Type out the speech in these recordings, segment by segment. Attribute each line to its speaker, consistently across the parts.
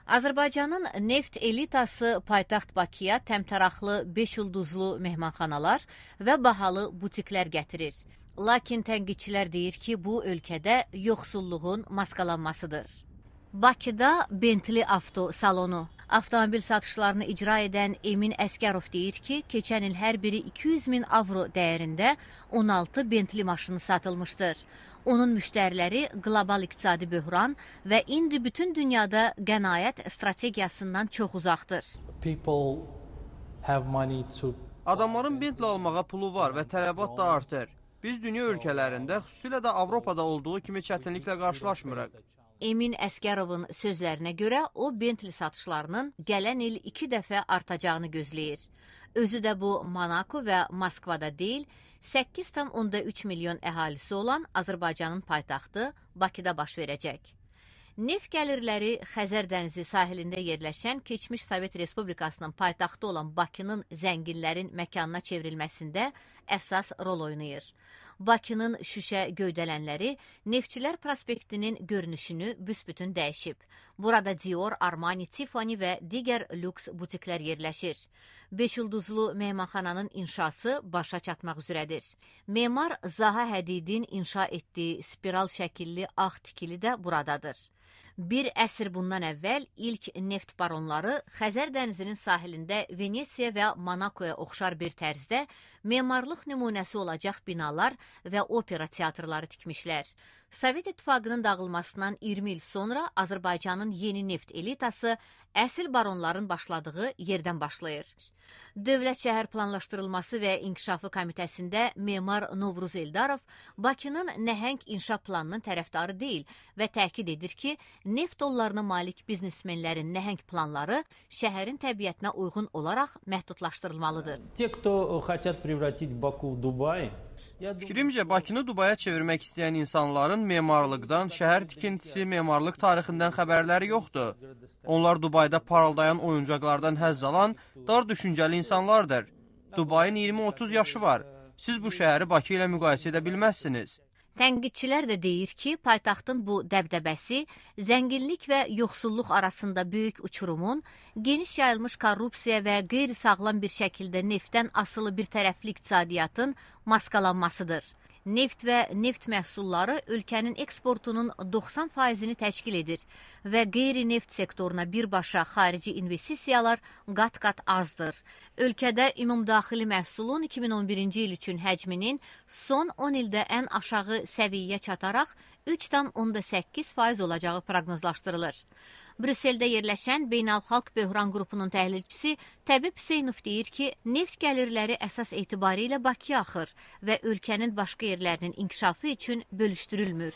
Speaker 1: Azərbaycanın neft elitası paytaxt Bakıya təmtəraqlı 5 ulduzlu mehmanxanalar və bahalı butiklər gətirir. Lakin tənqidçilər deyir ki, bu ölkədə yoxsulluğun maskalanmasıdır. Bakıda Bentley avto salonu. Avtomobil satışlarını icra edən Emin Əskərov deyir ki, keçən il hər biri 200 min avro dəyərində 16 Bentley maşını satılmışdır. Onun müştəriləri qlobal iqtisadi böhran və indi bütün dünyada qənaət strategiyasından çox uzaqdır.
Speaker 2: Adamların Bentley almağa pulu var və tələbat da artır. Biz dünya ölkələrində, xüsusilə də Avropada olduğu kimi çətinliklə qarşılaşmırıq.
Speaker 1: Emin Əskərovun sözlərinə görə o Bentley satışlarının gələn il 2 dəfə artacağını gözləyir. Özü də bu Monako və Moskvada deyil, 8,3 milyon əhalisi olan Azərbaycanın paytaxtı Bakıda baş verəcək. Neft gəlirləri Xəzər dənizi sahilində yerləşən keçmiş Sovet Respublikasının paytaxtı olan Bakının zənginlərin məkanına çevrilməsində əsas rol oynayır. Bakının şüşə göydələnləri Neftçilər prospektinin görünüşünü büsbütün dəyişib. Burada Dior, Armani, Tiffany və digər lüks butiklər yerləşir. 5 ulduzlu mehmanxananın inşası başa çatmaq üzrədir. Memar Zaha Hədidin inşa etdiyi spiral şəkilli ağ tikili də buradadır. Bir əsr bundan əvvəl ilk neft baronları Xəzər dənizinin sahilində Venesiya və Monakoya oxşar bir tərzdə memarlıq nümunəsi olacaq binalar və opera teatrları tikmişlər. Sovet İttifaqının dağılmasından 20 il sonra Azərbaycanın yeni neft elitası əsl baronların başladığı yerdən başlayır. Dövlət Şəhər Planlaşdırılması və İnkişafı Komitəsində memar Novruz Eldarov Bakının nəhəng inşa planının tərəfdarı deyil və təkid edir ki, neft dollarına malik biznesmenlərin nəhəng planları şəhərin təbiətinə uyğun olaraq məhdudlaşdırılmalıdır.
Speaker 2: Fikrimcə, Bakını Dubaya çevirmək istəyən insanların memarlıqdan, şəhər tikintisi, memarlıq tarixindən xəbərləri yoxdur. Onlar Dubayda parıldayan oyuncaqlardan həzz alan, dar düşüncəli insanlardır. Dubayın 20-30 yaşı var. Siz bu şəhəri Bakı ilə müqayisə edə bilməzsiniz.
Speaker 1: Tənqidçilər də deyir ki, paytaxtın bu dəbdəbəsi zənginlik və yoxsulluq arasında böyük uçurumun, geniş yayılmış korrupsiya və qeyri-sağlam bir şəkildə neftdən asılı bir tərəfli iqtisadiyyatın maskalanmasıdır. Neft və neft məhsulları ölkənin eksportunun 90%-ni təşkil edir və qeyri-neft sektoruna birbaşa xarici investisiyalar qat-qat azdır. Ölkədə ümumdaxili məhsulun 2011-ci il üçün həcminin son 10 ildə ən aşağı səviyyəyə çataraq 3,8% olacağı proqnozlaşdırılır. Brüsseldə yerləşən Beynəlxalq Böhran qrupunun təhlilçisi Təbib Hüseynov deyir ki, neft gəlirləri əsas etibarilə Bakıya axır və ölkənin başqa yerlərinin inkişafı üçün bölüşdürülmür.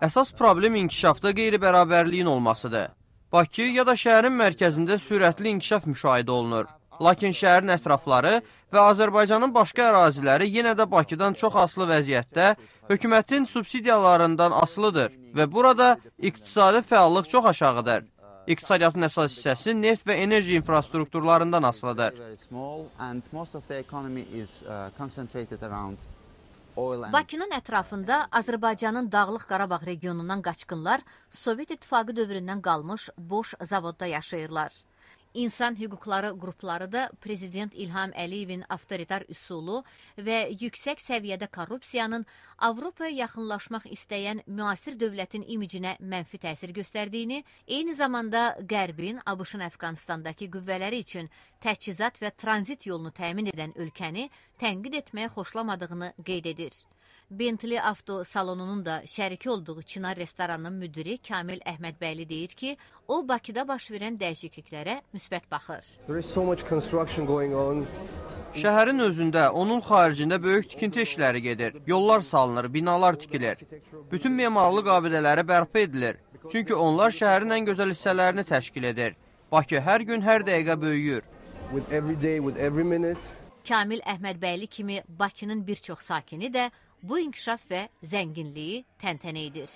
Speaker 2: Əsas problem inkişafda qeyri-bərabərliyin olmasıdır. Bakı ya da şəhərin mərkəzində sürətli inkişaf müşahidə olunur. Lakin şəhərin ətrafları və Azərbaycanın başqa əraziləri yenə də Bakıdan çox asılı vəziyyətdə hökumətin subsidiyalarından asılıdır və burada iqtisadi fəallıq çox aşağıdır. İqtisadiyyatın əsas hissəsi neft və enerji infrastrukturlarından asılıdır.
Speaker 1: Bakının ətrafında Azərbaycanın Dağlıq Qarabağ regionundan qaçqınlar Sovet İttifaqı dövründən qalmış boş zavodda yaşayırlar. İnsan hüquqları qrupları da Prezident İlham Əliyevin avtoritar üsulu və yüksək səviyyədə korrupsiyanın Avropaya yaxınlaşmaq istəyən müasir dövlətin imicinə mənfi təsir göstərdiyini, eyni zamanda Qərbin, ABŞ-ın Əfqanistandakı qüvvələri üçün təchizat və tranzit yolunu təmin edən ölkəni tənqid etməyə xoşlamadığını qeyd edir. Bentley avto salonunun da şəriki olduğu Çınar restoranının müdiri Kamil Əhmədbəyli deyir ki, o Bakıda baş verən dəyişikliklərə müsbət baxır.
Speaker 2: Şəhərin özündə, onun xaricində böyük tikinti işləri gedir. Yollar salınır, binalar tikilir. Bütün memarlıq abidələri bərpa edilir. Çünki onlar şəhərin ən gözəl hissələrini təşkil edir. Bakı hər gün, hər dəqiqə böyüyür.
Speaker 1: Kamil Əhmədbəyli kimi Bakının bir çox sakini də bu inkişaf və zənginliyi təntənə edir.